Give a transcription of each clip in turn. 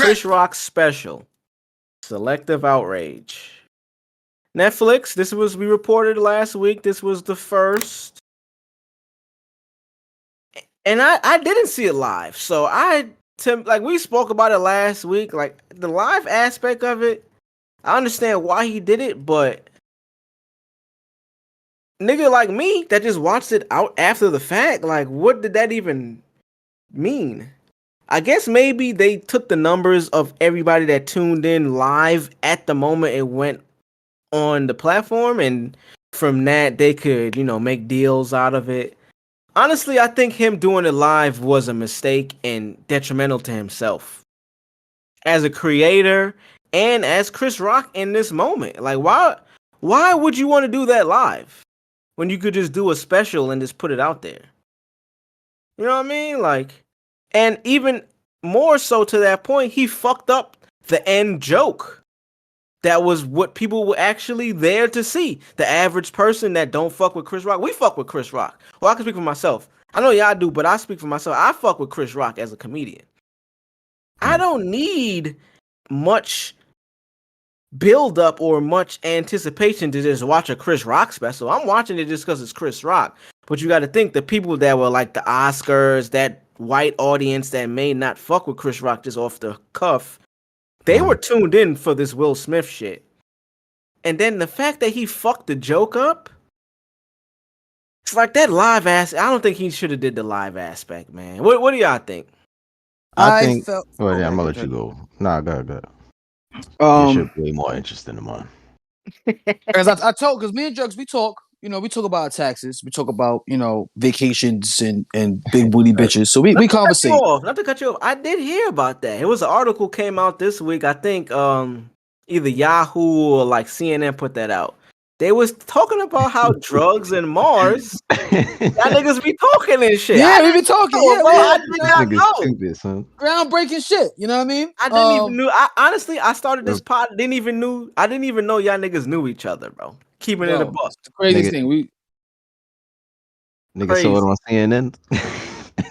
Chris Rock special, Selective Outrage. Netflix, we reported last week, this was the first. And I didn't see it live. So we spoke about it last week, like the live aspect of it, I understand why he did it, but nigga like me that just watched it out after the fact, like what did that even mean? I guess maybe they took the numbers of everybody that tuned in live at the moment it went on the platform, and from that they could, make deals out of it. Honestly, I think him doing it live was a mistake and detrimental to himself as a creator and as Chris Rock in this moment. Like, why would you want to do that live when you could just do a special and just put it out there? You know what I mean? Like, and even more so to that point, he fucked up the end joke. That was what people were actually there to see. The average person that don't fuck with Chris Rock. We fuck with Chris Rock. Well, I can speak for myself. I know y'all do, but I speak for myself. I fuck with Chris Rock as a comedian. I don't need much build up or much anticipation to just watch a Chris Rock special. I'm watching it just because it's Chris Rock. But you got to think the people that were like the Oscars, that white audience that may not fuck with Chris Rock just off the cuff, they were tuned in for this Will Smith shit. And then the fact that he fucked the joke up, it's like that live ass. I don't think he should have did the live aspect, man. What do y'all think? I think. I'm gonna let you go. Nah, go ahead. You should be more interested in mine. Because because me and Jugs, we talk about taxes, we talk about, vacations and big booty bitches. So we conversate. Not to cut you off. I did hear about that. It was an article came out this week. I think either Yahoo or like CNN put that out. They was talking about how drugs and Mars, y'all niggas be talking and shit. Yeah, we be talking. I did not know. This, huh? Groundbreaking shit. You know what I mean? I didn't even knew. Honestly, I started this pod. I didn't even know y'all niggas knew each other, bro. Keeping it a buck. The craziest thing. Nigga saw it on CNN.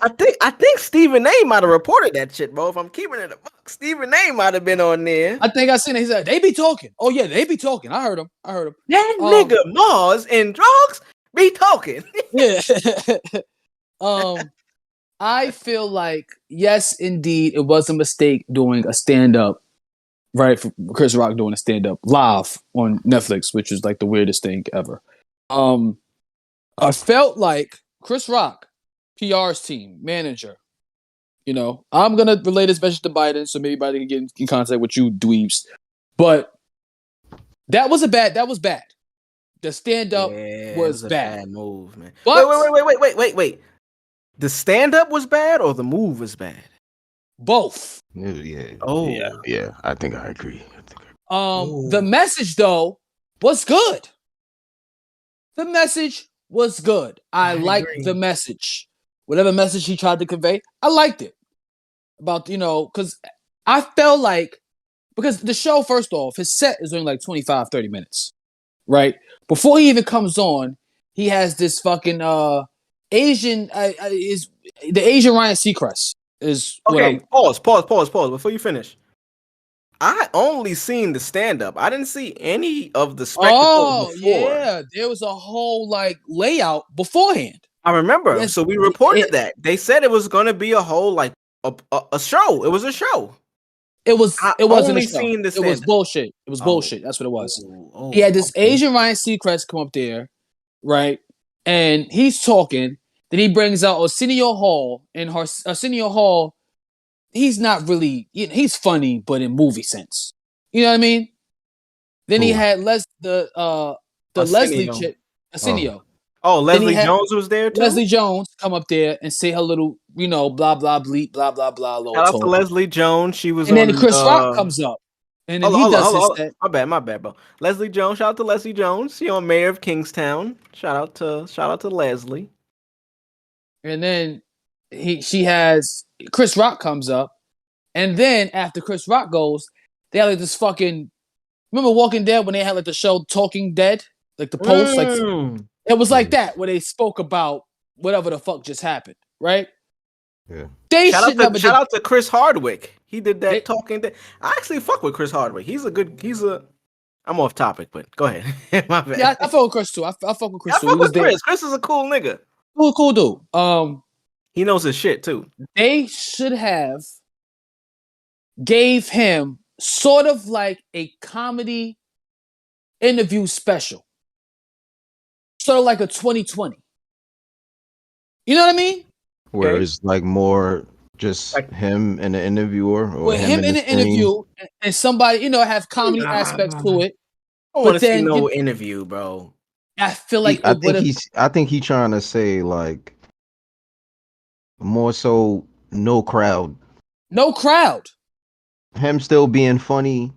I think Stephen A might have reported that shit, bro. If I'm keeping it a buck, Stephen A might have been on there. I think I seen it. He said they be talking. Oh yeah, they be talking. I heard him. That nigga Mars and drugs be talking. Yeah. I feel like yes, indeed, it was a mistake doing a stand up, right? For Chris Rock doing a stand up live on Netflix, which is like the weirdest thing ever. I felt like Chris Rock, PR's team, manager, I'm going to relate this message to Biden, so maybe Biden can get in contact with you dweebs. But that was bad. The stand-up was bad. Bad move, man. But wait. The stand-up was bad or the move was bad? Both. Yeah. Oh. Yeah. I think I agree. The message, though, was good. The message was good. I liked the message. Whatever message he tried to convey, I liked it. About, because I felt like, because the show, first off, his set is only like 25, 30 minutes, right? Before he even comes on, he has this fucking Asian, the Asian Ryan Seacrest is. Okay, pause. Before you finish. I only seen the stand-up. I didn't see any of the spectacle before. Yeah. There was a whole, layout beforehand. I remember. Yes, so we reported that. They said it was going to be a whole, a show. It was a show. It wasn't a show. It was bullshit. It was bullshit. That's what it was. He had this Asian Ryan Seacrest come up there, right? And he's talking. Then he brings out Arsenio Hall. And Arsenio Hall, he's not really, he's funny, but in movie sense. You know what I mean? Then he had the Leslie chick, Arsenio. Leslie Jones was there too? Leslie Jones come up there and say her little, blah, blah, bleep, blah, blah, blah. Shout out to Leslie Jones. She was and then Chris Rock comes up. And then he does his set. My bad, bro. Leslie Jones, shout out to Leslie Jones. She on Mayor of Kingstown. Shout out to Leslie. And then she has Chris Rock comes up. And then after Chris Rock goes, they had this fucking, remember Walking Dead when they had the show Talking Dead? Like the post, it was like that where they spoke about whatever the fuck just happened, right? Yeah. Shout out to Chris Hardwick. He did that talking. I actually fuck with Chris Hardwick. I'm off topic, but go ahead. My bad. Yeah, I fuck with Chris too. I fuck with Chris I too. fuck with Chris. Chris is a cool nigga. Cool dude. He knows his shit too. They should have gave him sort of like a comedy interview special. Sort of like a 2020. You know what I mean? Where it's like more just like him and the interviewer, or him in the interview and somebody, have comedy aspects to it. I don't want to see no interview, bro. I feel like I think he's trying to say like more so no crowd. No crowd. Him still being funny.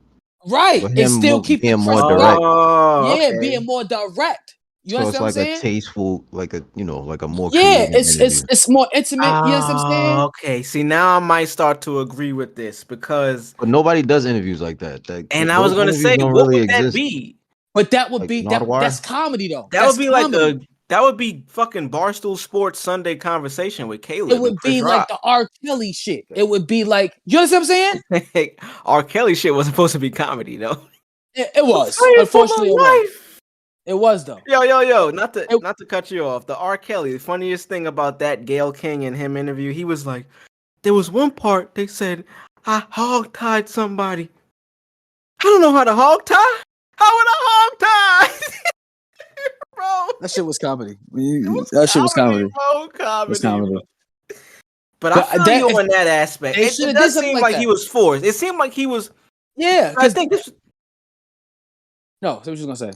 Right. Him still keeping being more direct. Being more direct. You so it's like a tasteful, like a more it's more intimate. You know what I'm saying? Okay. See, now I might start to agree with this because nobody does interviews like that. And I was gonna say, what would that be? But that would be that's comedy though. That would be comedy. That would be fucking Barstool Sports Sunday Conversation with Caleb. It would be like the R. Kelly shit. It would be like, you understand what I'm saying? R. Kelly shit wasn't supposed to be comedy though. It was. Unfortunately, it was though. Yo. Not to cut you off. The R. Kelly, the funniest thing about that Gayle King and him interview, he was like, there was one part they said, I hog-tied somebody. I don't know how to hog-tie. How would I hog-tie? Bro. That shit was comedy. That shit was comedy. Bro, comedy. Bro. But I feel you on that aspect. It does seem like he was forced. It seemed like he was. Yeah. I think this. No, so what you gonna say?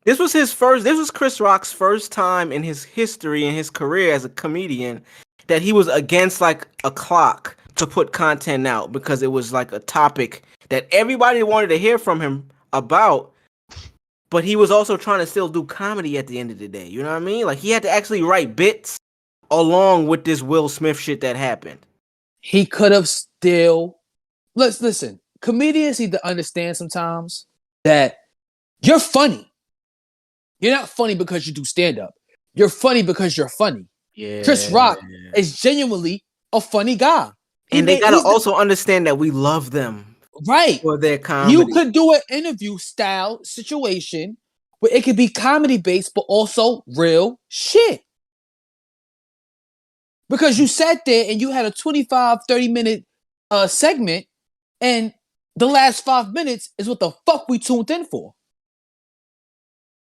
This was Chris Rock's first time in his history, in his career as a comedian, that he was against like a clock to put content out because it was like a topic that everybody wanted to hear from him about. But he was also trying to still do comedy at the end of the day. You know what I mean? Like he had to actually write bits along with this Will Smith shit that happened. He could have still. Listen. Comedians need to understand sometimes that you're funny. You're not funny because you do stand-up. You're funny because you're funny. Yeah. Chris Rock is genuinely a funny guy. And they gotta also understand that we love them. Right. For their comedy. You could do an interview style situation where it could be comedy based, but also real shit. Because you sat there and you had a 25, 30-minute segment, and the last 5 minutes is what the fuck we tuned in for.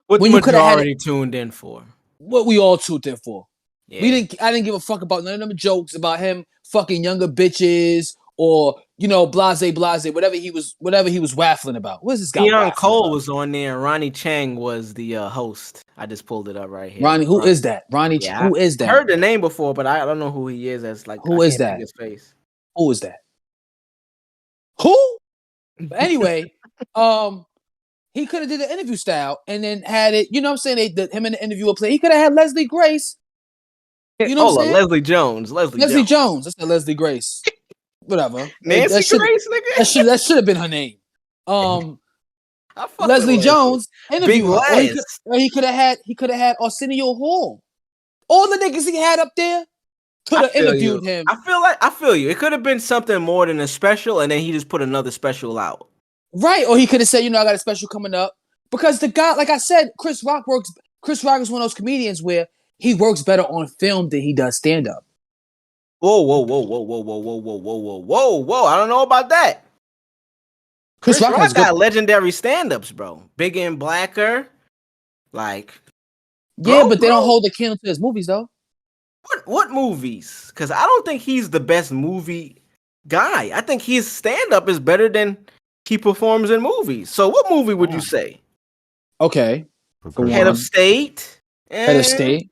What you majority tuned in for? What we all tuned in for. Yeah. I didn't give a fuck about none of them jokes about him fucking younger bitches or blase, whatever he was waffling about. What is this guy? Deion Cole was on there, and Ronnie Chang was the host. I just pulled it up right here. Ronnie, who is that? Who is that? I heard the name before, but I don't know who he is. As like, who is that? His face. Who is that? Who? But anyway, he could have did the interview style and then had it. You know what I'm saying? Him and the interviewer play. He could have had Leslie Grace. You know what I'm saying? Leslie Jones. Leslie Jones. That's Leslie Grace. Whatever. Nancy Grace, nigga. That should have been her name. Leslie Jones interview. Or he could have had Arsenio Hall. All the niggas he had up there could have interviewed him. I feel you. It could have been something more than a special, and then he just put another special out. Right. Or he could have said, I got a special coming up. Because the guy, like I said, Chris Rock is one of those comedians where he works better on film than he does stand-up. Whoa. I don't know about that. Chris Rock got legendary stand-ups, bro. Bigger and Blacker. Like. Yeah, but they don't hold the candle to his movies, though. What movies? Because I don't think he's the best movie guy. I think his stand-up is better than he performs in movies. So what movie would you say? Okay. Head of State. Head of State.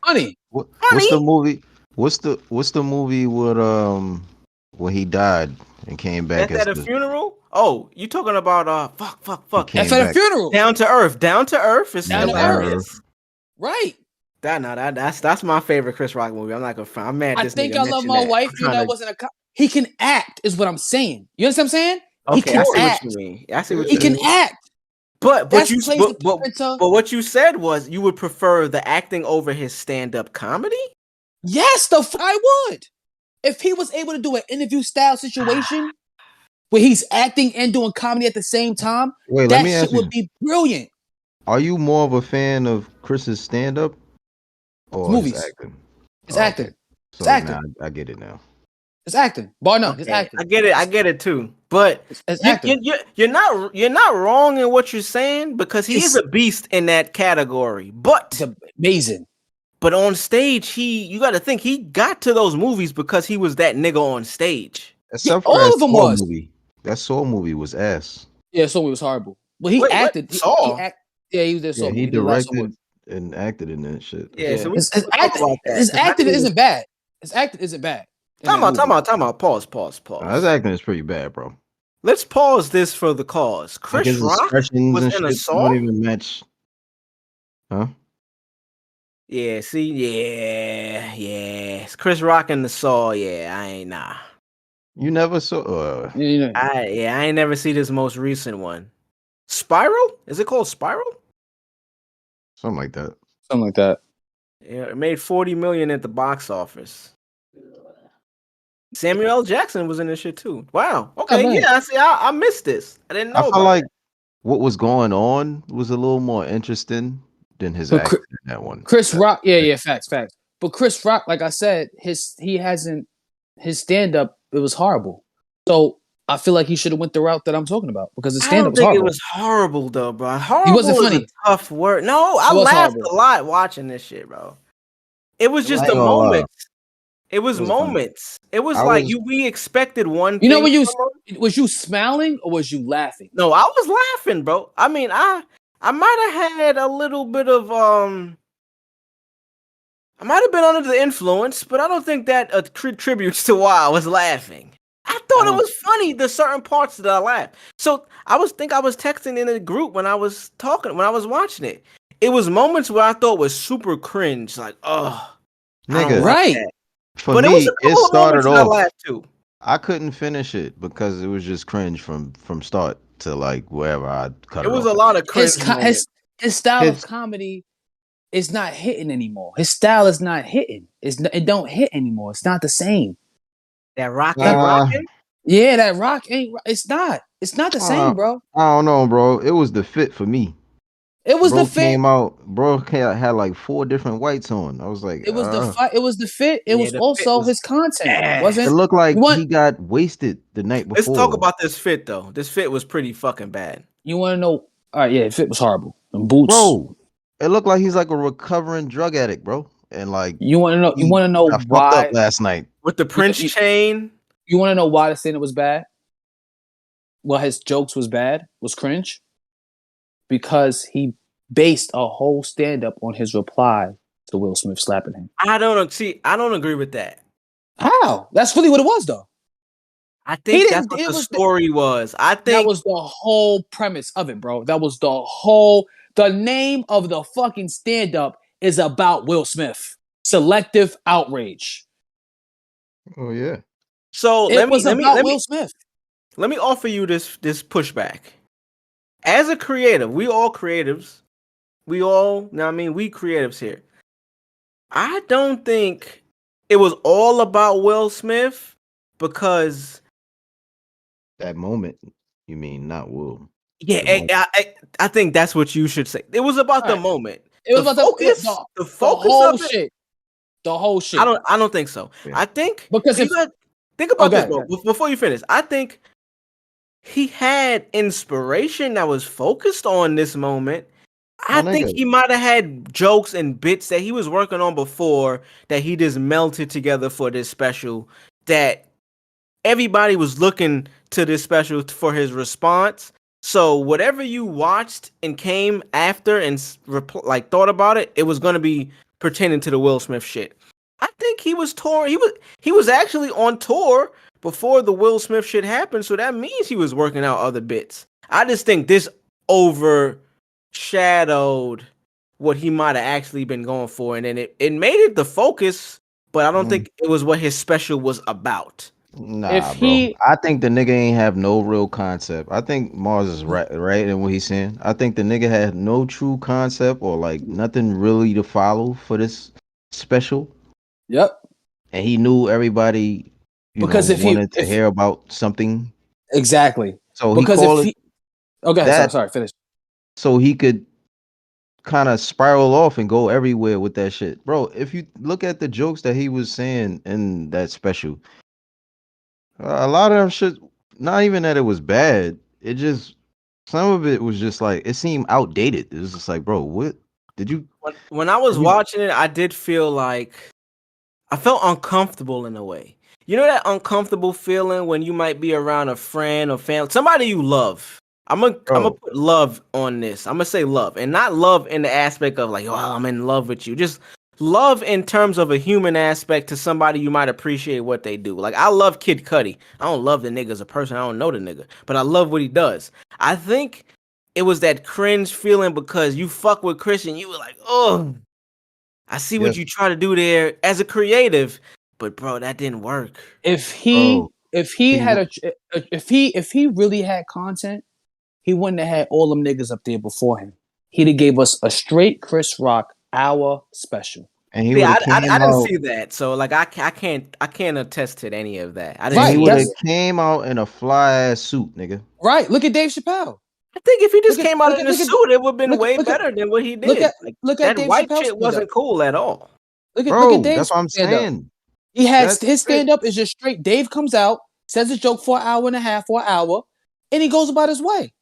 Funny. What's the movie? What's the movie with when he died and came back at a funeral? Oh, you talking about fuck. That's at a funeral. Down to Earth. Down to Earth is hilarious. Right. That's my favorite Chris Rock movie. I'm not gonna front. I'm mad. I think I Love My Wife. That wasn't a. He can act, is what I'm saying. You understand what I'm saying? Okay, he can act. What you mean. I see what he you mean. He can act. But what you said was you would prefer the acting over his stand-up comedy? Yes, I would. If he was able to do an interview style situation where he's acting and doing comedy at the same time, Wait, let that me shit ask you. would be brilliant. Are you more of a fan of Chris's stand-up It's or his movies. acting? It's Oh, okay. acting. It's So now acting. I get it now. It's acting. Bar none. It's Okay, acting. I get it too. But It's acting. you're not wrong in what you're saying because he is It's a beast in that category. But amazing. But on stage, you got to think he got to those movies because he was that nigga on stage. Except for All that of them Saw was. movie. That Saw movie was ass. Yeah, so it was horrible. But he Wait, what? acted. Saw? Yeah, he was there. Yeah, So he he did a lot of Saw directed and acted in that shit. Yeah, Yeah, so his we'll talk acting. about that His because I acting didn't isn't bad. His acting isn't bad. time out. Pause. His acting is pretty bad, bro. Let's pause this for the cause. Like Chris his Rock expressions was and in a shit Saw. don't even match. Huh? Yeah, see, yeah. It's Chris Rock in the Saw. Yeah, I ain't nah. You never saw. I ain't never see this most recent one. Spiral? Is it called Spiral? Something like that. Something like that. Yeah, it made $40 million at the box office. Samuel L. Jackson was in this shit too. Wow. Okay, yeah. I see. I missed this. I didn't know. I feel like what was going on was a little more interesting than his acting in that one. Chris Rock, facts. But Chris Rock, like I said, his stand up, it was horrible. So I feel like he should have went the route that I'm talking about because his stand up was horrible. I don't think it was horrible though, bro. Horrible he wasn't funny. Is a tough word. No, I laughed a lot watching this shit, bro. It was just the moments. It was moments. Funny. It was like we expected one. You know, when was you smiling or was you laughing? No, I was laughing, bro. I mean, I might have had a little bit of I might have been under the influence, but I don't think that contributes to why I was laughing. I thought it was funny, the certain parts that I laughed. So I was texting in a group when I was watching it. It was moments where I thought was super cringe, like, oh, nigga, right. For me, it started off. I couldn't finish it because it was just cringe from start to like wherever I cut it off. It was a lot of cringe. His style of comedy is not hitting anymore. His style is not hitting. It don't hit anymore. It's not the same. That rock ain't rocking? Yeah, that rock ain't. It's not. It's not the same, bro. I don't know, bro. It was the fit for me. It was the fit. Came out, bro. Had like 4 different whites on. I was like, it was the fight. It was the fit. It was also his content. Wasn't it? Looked like he got wasted the night before. Let's talk about this fit though. This fit was pretty fucking bad. You want to know? All right, yeah, the fit was horrible. And boots, bro. It looked like he's like a recovering drug addict, bro. And like, you want to know? You want to know why? Fucked up last night with the Prince chain. You want to know why the stand-up was bad? Well, his jokes was bad, was cringe, because he based a whole stand-up on his reply to Will Smith slapping him. I don't agree with that. How? That's really what it was, though. I think that's what the story was. I think that was the whole premise of it, bro. That was the name of the fucking stand-up is about Will Smith. Selective Outrage. Oh yeah. So let me Will Smith. Let me offer you this pushback. As a creative, we all creatives. We creatives here. I don't think it was all about Will Smith because that moment, you mean, not Will. Yeah, I think that's what you should say. It was about the moment. It was about the focus whole of it. Shit. The whole shit. I don't think so. Yeah. I think because think about this, bro. Before you finish, I think he had inspiration that was focused on this moment. I think he might have had jokes and bits that he was working on before that he just melted together for this special. That everybody was looking to this special for his response. So whatever you watched and came after and thought about it, it was gonna be pertaining to the Will Smith shit. I think he was touring. He was actually on tour before the Will Smith shit happened. So that means he was working out other bits. I just think this overshadowed what he might have actually been going for, and then it made it the focus. But I don't think it was what his special was about. Nah, bro. I think the nigga ain't have no real concept. I think Mars is right in what he's saying. I think the nigga had no true concept or like nothing really to follow for this special. Yep. and he knew everybody, Because if he wanted to hear about something. exactly So he because if called it he okay, that sorry, finish. so he could kind of spiral off and go everywhere with that shit. Bro, if you look at the jokes that he was saying in that special, a lot of them shit, not even that it was bad. It just, some of it was just like, it seemed outdated. It was just like, bro, what did you, When I was have you, watching it, I did feel like I felt uncomfortable in a way. You know that uncomfortable feeling when you might be around a friend or family, somebody you love. I'm gonna bro? put love on this. I'm gonna say love, and not love in the aspect of like, oh, I'm in love with you. Just love in terms of a human aspect to somebody you might appreciate what they do. Like I love Kid Cudi. I don't love the nigga as a person. I don't know the nigga, but I love what he does. I think it was that cringe feeling because you fuck with Christian. You were like, oh. I see what Yes, you try to do there as a creative, but bro, that didn't work. If bro. he He, had w- if he really had content, he wouldn't have had all them niggas up there before him. He'd have gave us a straight Chris Rock hour special. and he See, would I, have I, came I didn't out, see that, so like I can't attest to any of that. I didn't and he Right. see would any have of That's it. came out in a fly ass suit, nigga. right. Look at Dave Chappelle. I think if he just Look at came out look in at a look at suit, it would have been look at way look at better than what he look did. at Like look at that Dave white Chappelle's shit stand up. wasn't cool at all. Look at Bro, Dave's that's what I'm stand up. saying. He had That's his it. stand up is just straight. Dave comes out, says a joke for an hour and a half or an hour, and he goes about his way.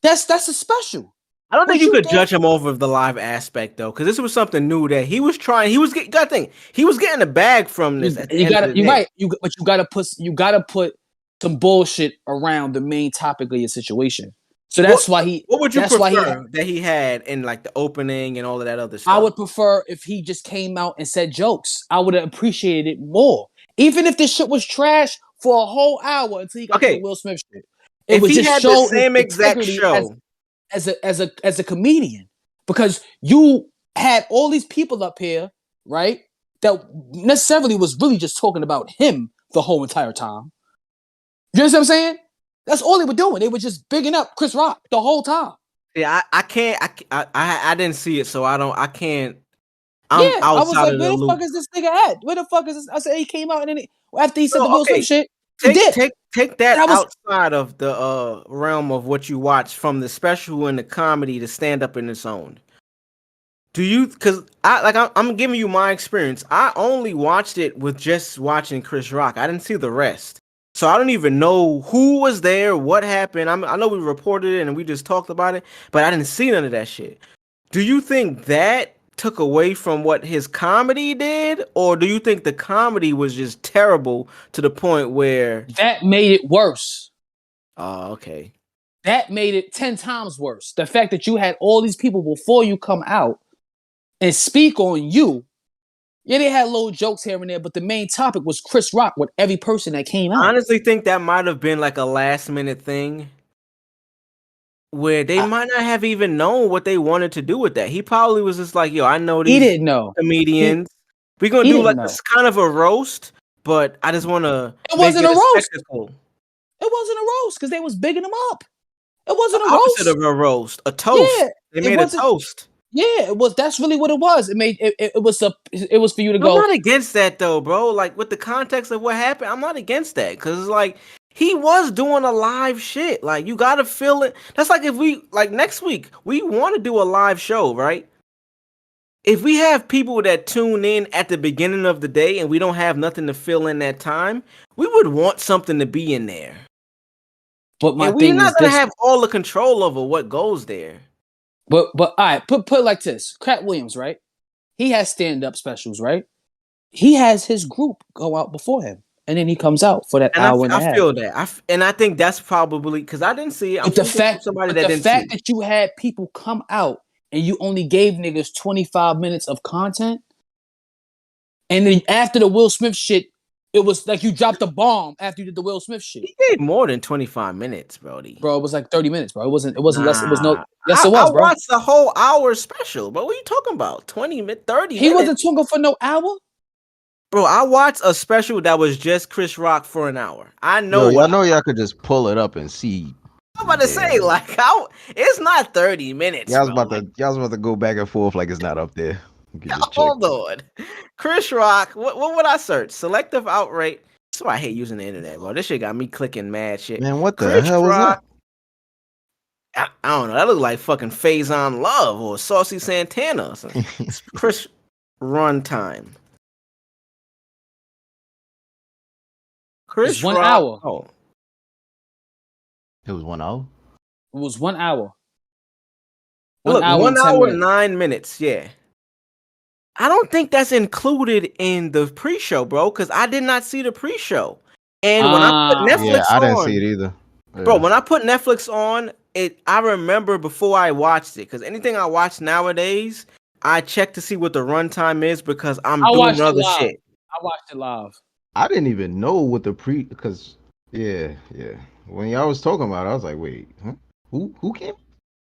That's a special. I don't think What you you could did, judge him over the live aspect though, because this was something new that he was trying. He was getting. Gotta think he was getting a bag from this at the you end of gotta the you day. right but you gotta put some bullshit around the main topic of your situation. So What that's why he What would you that's why he prefer that he had in like the opening and all of that other I stuff? would prefer if he just came out and said jokes. I would have appreciated it more. Even if this shit was trash for a whole hour until he got to the Okay, Will Smith shit. It if would he just had the show his same exact integrity show, as a comedian. Because you had all these people up here, right? That necessarily was really just talking about him the whole entire time. You know what I'm saying? That's all they were doing. They were just bigging up Chris Rock the whole time. yeah, I can't. I didn't see it, so I can't. I'm Yeah, I was outside like, of where the the fuck loop. is this nigga at? Where the fuck is this? I said he came out and then after he said So the Will Smith okay, shit, he take dipped. take take And that I was outside of the realm of what you watch from the special and the comedy to stand up in its own. Do you? Because I'm giving you my experience. I only watched it with just watching Chris Rock. I didn't see the rest, so I don't even know who was there, what happened. I know we reported it and we just talked about it, but I didn't see none of that shit. Do you think that took away from what his comedy did, or do you think the comedy was just terrible to the point where? that made it worse. Oh, okay. That made it 10 times worse. The fact that you had all these people before you come out and speak on you. Yeah, they had little jokes here and there, but the main topic was Chris Rock with every person that came I out. honestly think that might have been like a last minute thing where they I, might not have even known what they wanted to do with that. He probably was just like, yo, I know he these didn't know. comedians. We're gonna He do like didn't know. this kind of a roast, but I just wanna It make wasn't it a a roast. spectacle. It wasn't a roast because they was bigging him up. It The wasn't a opposite roast. of a roast, a toast. Yeah, They it made a wasn't. toast. Yeah, it was. That's really what it was. It was for you to I'm go. not against that though, bro. Like with the context of what happened, I'm not against that because it's like he was doing a live shit. Like you gotta feel it. That's like if we like next week we want to do a live show, right? If we have people that tune in at the beginning of the day and we don't have nothing to fill in that time, we would want something to be in there. But my And we're thing not is gonna this. have all the control over what goes there. But all right, put it like this. Cat Williams, right? He has stand up specials, right? He has his group go out before him, and then he comes out for that And hour and a I half. feel that. And I think that's probably because I didn't see it. I'm speaking from somebody But that the didn't see fact it. that you had people come out and you only gave niggas 25 minutes of content, and then after the Will Smith shit, it was like you dropped a bomb after you did the Will Smith shit. He gave more than 25 minutes, Brody. Bro, it was like 30 minutes, bro. It wasn't less. It was no. Nah. Yes, it I was, bro. watched the whole hour special, but what are you talking about? 30 He minutes? wasn't talking for no hour. Bro, I watched a special that was just Chris Rock for an hour. I know Yo, what y'all know y'all could just pull it up and see. I'm about to say. Like, how it's not 30 minutes, bro. Like, Y'all was about to go back and forth like it's not up there. Get this check. Hold on. Chris Rock. What would I search? Selective Outrage. That's why I hate using the internet, bro. This shit got me clicking mad shit. Man, what the Chris hell was Rock. that? I don't know. That look like fucking Faison Love or Saucy Santana or something. It's Chris Runtime. Chris It's 1 Rock. hour. Oh. It was 1 hour. It was 1 hour. Look, 1 and 10 hour, minutes. 9 minutes. Yeah. I don't think that's included in the pre-show, bro, because I did not see the pre-show. And when I put Netflix Yeah, I didn't on, see it either. Yeah. bro, when I put Netflix on, I remember before I watched it, because anything I watch nowadays, I check to see what the runtime is because I'm doing other shit. I watched it live. I didn't even know what the because yeah. When y'all was talking about it, I was like, wait, huh? Who came?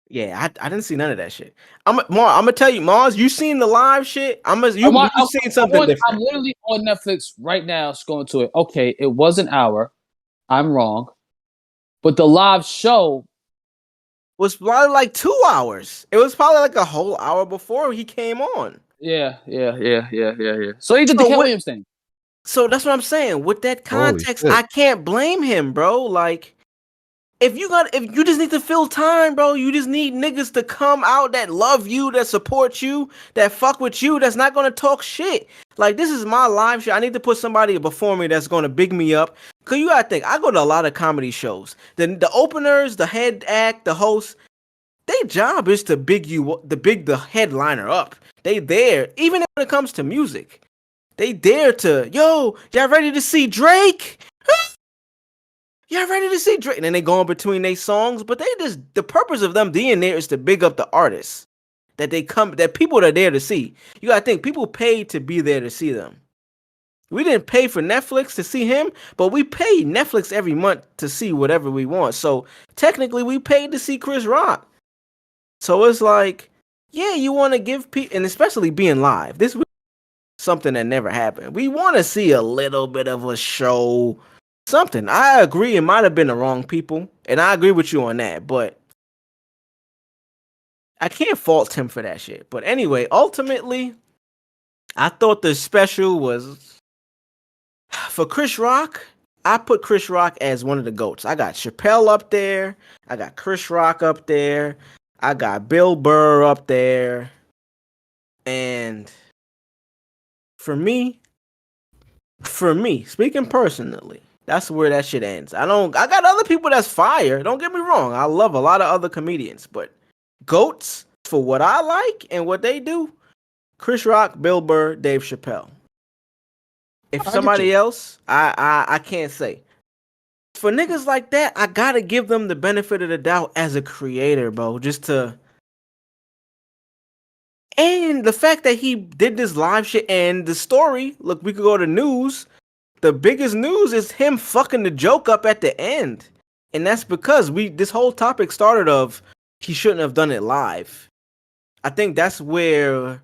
Yeah, I didn't see none of that shit. I'm gonna tell you, Mars, you seen the live shit? You seen something different. I'm literally on Netflix right now, scrolling to it. Okay, it was an hour. I'm wrong, but the live show was probably like 2 hours. It was probably like a whole hour before he came on. Yeah. So he did the Williams thing. So that's what I'm saying. With that context, I can't blame him, bro. Like, if you just need to fill time, bro, you just need niggas to come out that love you, that support you, that fuck with you, that's not gonna talk shit. Like, this is my live show. I need to put somebody before me that's gonna big me up. Cause you gotta think, I go to a lot of comedy shows. The openers, the head act, the host, their job is to big the headliner up. They there, even when it comes to music. They dare to, yo, y'all ready to see Drake? Y'all ready to see Drake? And then they go in between their songs, but the purpose of them being there is to big up the artists that people are there to see. You gotta think, people paid to be there to see them. We didn't pay for Netflix to see him, but we pay Netflix every month to see whatever we want. So technically, we paid to see Chris Rock. So it's like, yeah, you want to give people, and especially being live. This was something that never happened. We want to see a little bit of a show. Something. I agree, it might have been the wrong people, and I agree with you on that, but I can't fault him for that shit. But anyway, ultimately, I thought the special was for Chris Rock. I put Chris Rock as one of the GOATs. I got Chappelle up there. I got Chris Rock up there. I got Bill Burr up there. And for me, speaking personally, that's where that shit ends. I got other people that's fire. Don't get me wrong. I love a lot of other comedians, but GOATs for what I like and what they do, Chris Rock, Bill Burr, Dave Chappelle. If somebody else, I can't say. For niggas like that, I gotta give them the benefit of the doubt as a creator, bro. And the fact that he did this live shit and the story, look, we could go to news. The biggest news is him fucking the joke up at the end. And that's because this whole topic started of he shouldn't have done it live. I think that's where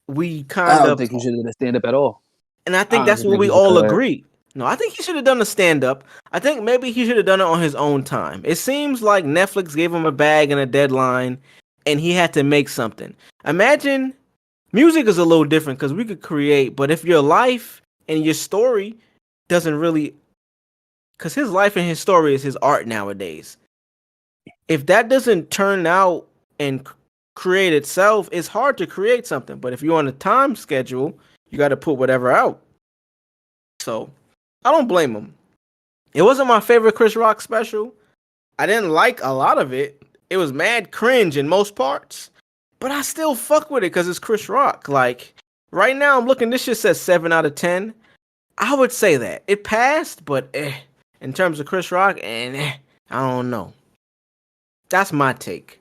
we I don't think he should have done a stand-up at all. And I think that's where we all agree. No, I think he should have done a stand-up. I think maybe he should have done it on his own time. It seems like Netflix gave him a bag and a deadline, and he had to make something. Imagine, music is a little different because we could create, but if your life and your story doesn't really, because his life and his story is his art nowadays. If that doesn't turn out and create itself, it's hard to create something. But if you're on a time schedule, you got to put whatever out. So I don't blame him. It wasn't my favorite Chris Rock special. I didn't like a lot of it. It was mad cringe in most parts. But I still fuck with it because it's Chris Rock. Like, right now I'm looking, this shit says 7 out of 10. I would say that. It passed, but in terms of Chris Rock, I don't know. That's my take.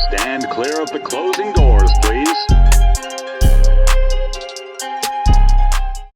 Stand clear of the closing doors, please.